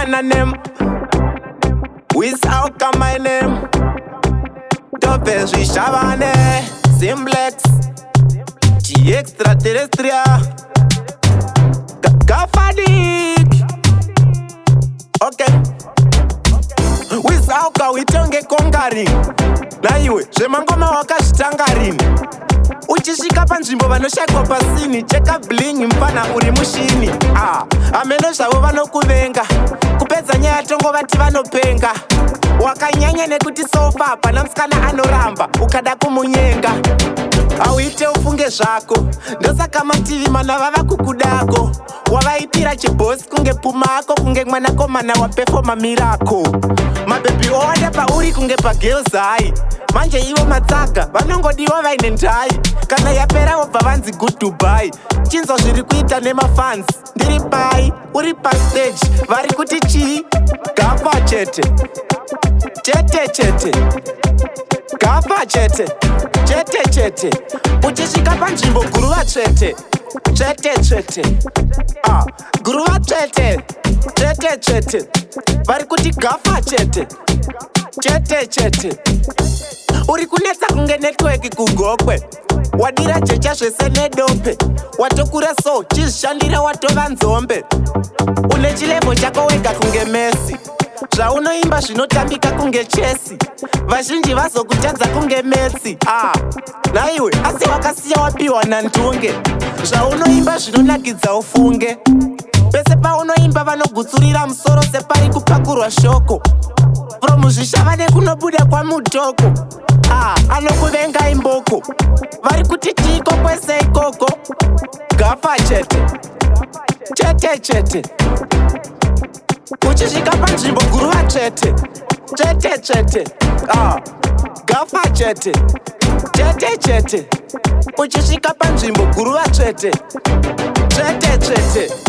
Savannah name. Wisauka my name. Tope Shavane. Simplex. Extraterrestrial. Gafadik. Okay. Wisauka witonge kongaring. Na iwe zvemangoma wakazvitangarini. Uchisvika panzvimbo vanoshakwa pasini. Cheka bling mfana uri mushini. Amene zvavo vanokuvenga. Kupedza nyaya tongo vati vanopenga. Wakanyanya nekuti sofa pana musikana anoramba ukada kumunyenga. Auite ufunge zvako ndosaka mativi mana vava kukudako. Wavaitira chibosi kunge pumako kunge mwanakomana wapefoma mirako. Mabhebi owanda pauri kunge pagirls high. Manje ivo matsaka vanongodiwa vaine ndai. Kana yapera wobva vanzi good Dubai. Chinzwa zviri kuita nemafans. Ndiri pai uri pastage vari kuti chii gafa chete chete chete gafa chete chete chete. Uchisvika panzvimbo guruva chete chete chete guruva chete chete chete vari kuti gafa chete chete chete. Uri kunetsa kunge network kugokwe. Wadira jecha zvese nedope. Watokura so chizvishandira watova nzombe. Une chilevo chako wega kunge Messi. Zvaunoimba zvinotambika kunge Chelsea. Vazhinji vazokutadza kunge Messi. Naiwe asi wakasiya wapiwa nantunge. Zvaunoimba zvinonakidza ufunge. Pese paunoimba vanogutsurira musoro separi kupakurwa shoko. From Zvishavane kunobuda kwa mutoko. Anokuvenga imboko. Vari kuti chiko kwese ikoko. Gafa chete chete chete. Uchisvika panzvimbo guruva chete chete chete gafa chete chete chete. Uchisvika panzvimbo guruva chete chete chete.